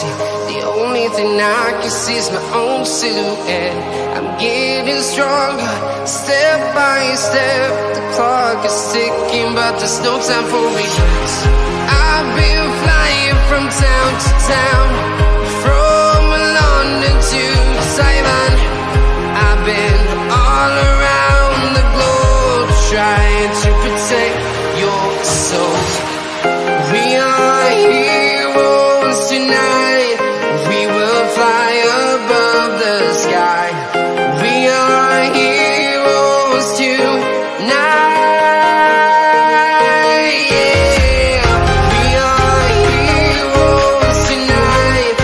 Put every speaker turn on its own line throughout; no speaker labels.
see. The only thing I can see is my own silhouette. I'm getting stronger, step by step. The clock is ticking, but there's no time for regrets. I've been flying from town to town, from London to Taiwan. I've been all around the globe, trying to protect your soul. We are heroes tonight. We will fly above the sky. We are heroes tonight. Yeah. We are heroes tonight.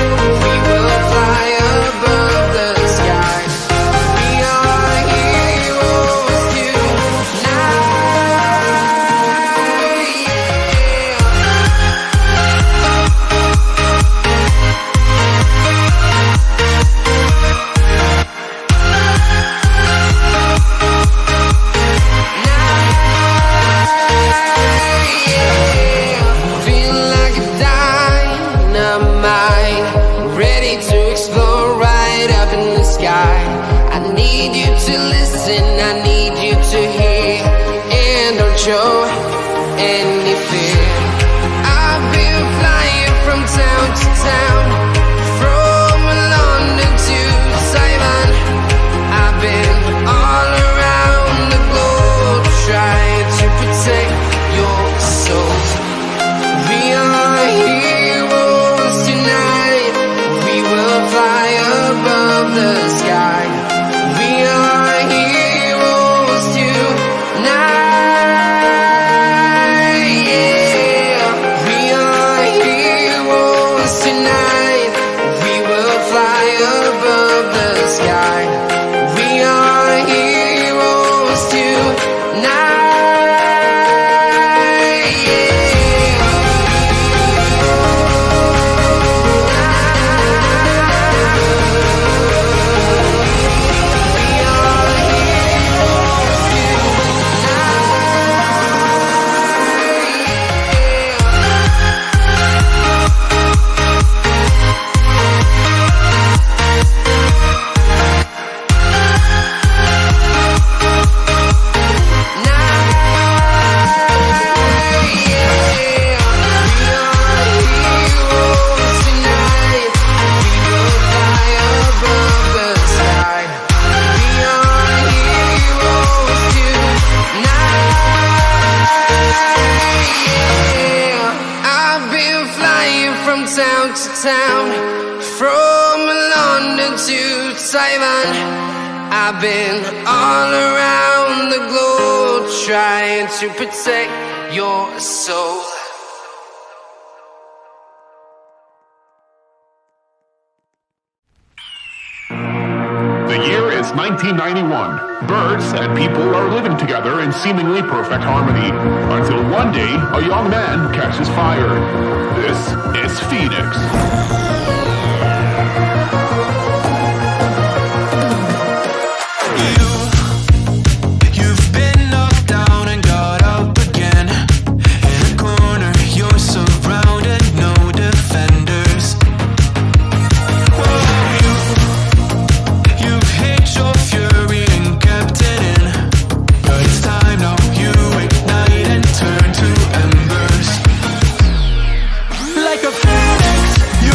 We will fly above the sky. We are heroes tonight. I need you to hear, and don't show any fear. I've been flying from town to town, from London to Taiwan. I've been all around the globe, trying to protect your soul. We are heroes tonight. We will fly above the sky. We are heroes tonight. Yeah. We are heroes tonight. We will fly above the sky. We are heroes tonight. Town to town, from London to Taiwan. I've been all around the globe, trying to protect your soul.
The year is 1991. Birds and people are living together in seemingly perfect harmony, until one day a young man catches fire. This is Phoenix.
You've been knocked down and got up again. In a corner, you're surrounded, no defenders. You've hid your fury and kept it in, but it's time now you ignite and turn to embers. Like a phoenix, you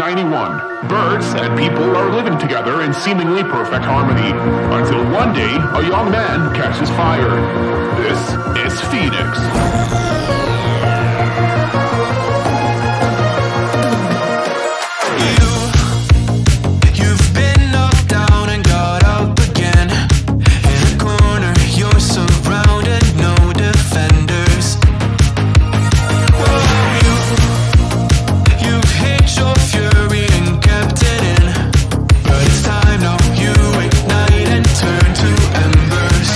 1991. Birds and people are living together in seemingly perfect harmony, until one day a young man catches fire. This is Phoenix.
You've been knocked down and got up again. In a corner, you're surrounded, no defenders. You've hid your fury and kept it in, but it's time now you ignite and turn to embers.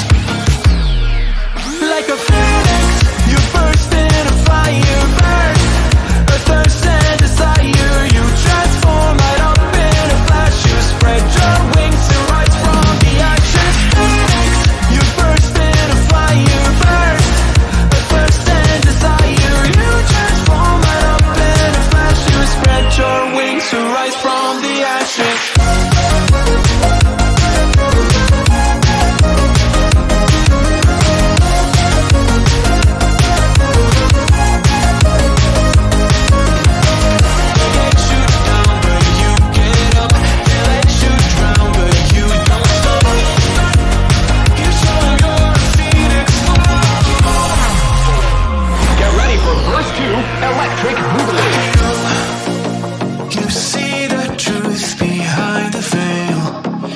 Like a phoenix, you burst in a fire burn. A thirst and desire, you transform right up in a flash. You spread your wings to rise from the ashes. Phoenix, you burst in a fire burn. A thirst and desire, you transform right up in a flash. You spread your wings to rise from the ashes.
Electric Boogaloo.
You see the truth behind the veil,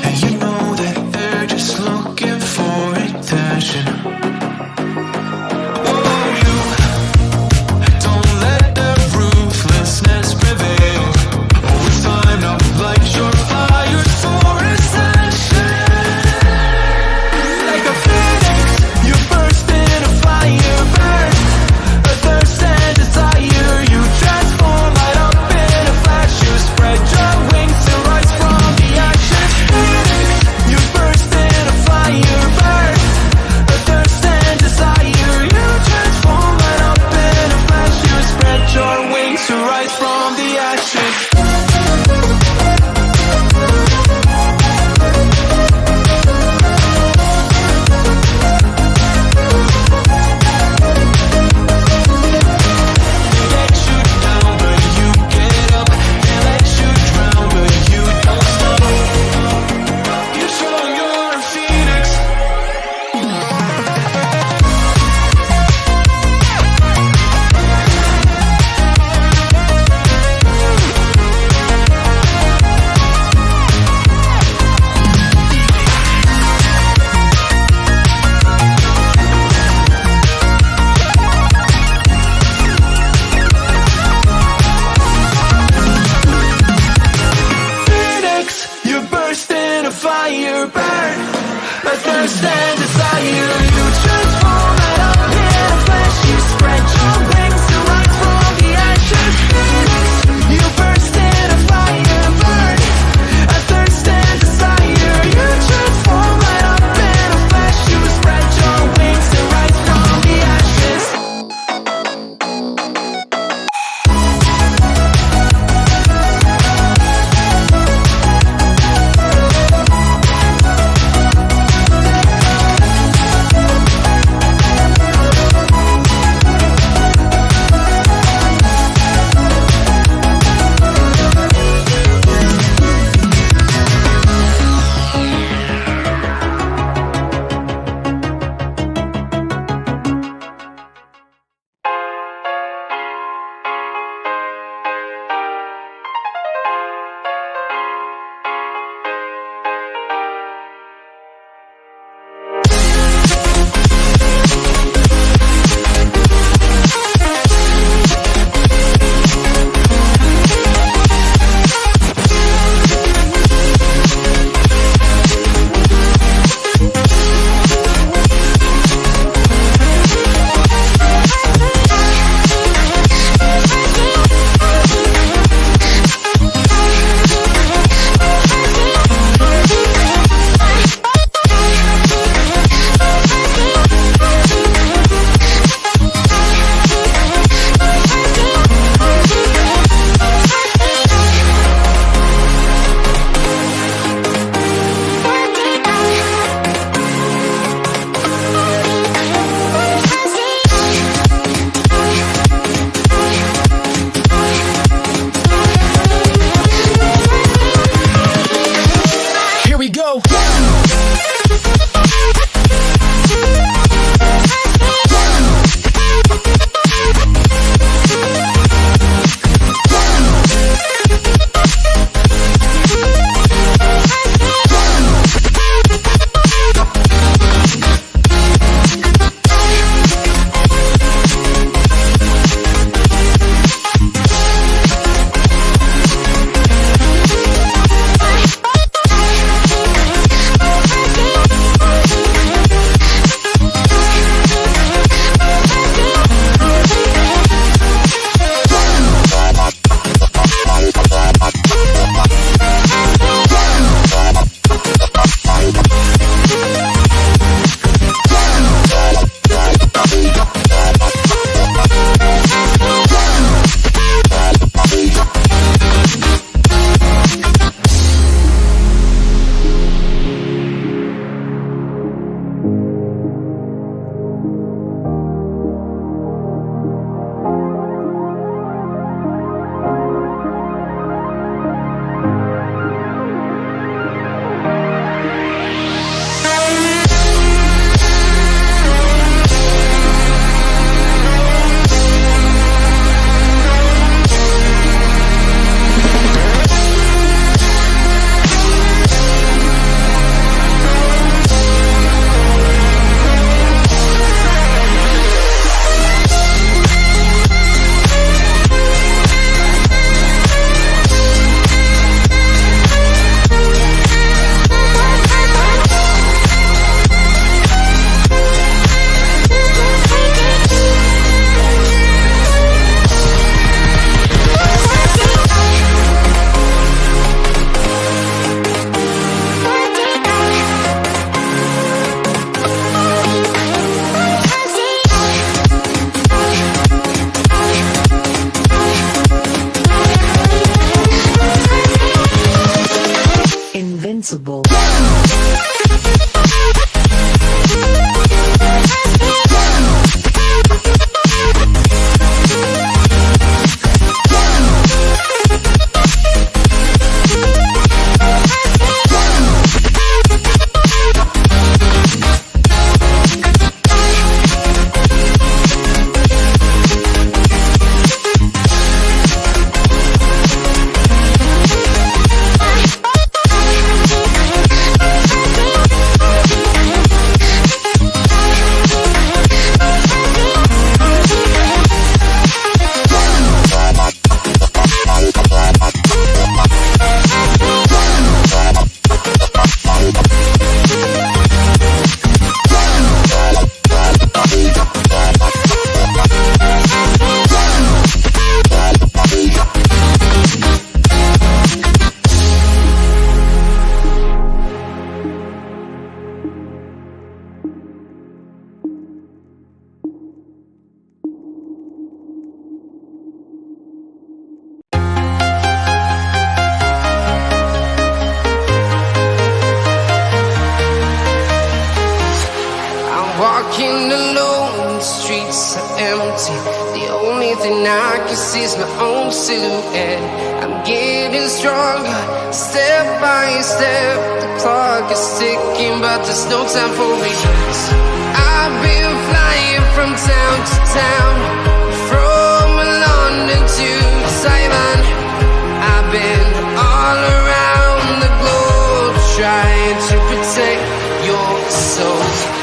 and you know that they're just looking for attention. Oh, you don't let their ruthlessness prevail. Oh, it's time now, light your fires for ascension. Like a phoenix, you burst in a fire burn. A thirst and desire, you transform right up in a flash. You spread your wings to rise from the ashes. Phoenix, you burst in a fire burn. A thirst and desire, you transform right up in a flash. You spread your wings to rise from the ashes. Fire burn, a thirst and desire. You transform right up in a flash. You spread your wings to rise from the ashes. Phoenix, you burst in a fire burn, a thirst and desire. You transform right up in a flash. You spread your wings to rise from the ashes.
invincible.
Walking alone, the streets are empty. The only thing I can see is my own silhouette. I'm getting stronger, step by step. The clock is ticking, but there's no time for regrets. I've been flying from town to town, from London to Taiwan. I've been all around the globe, trying to protect your soul.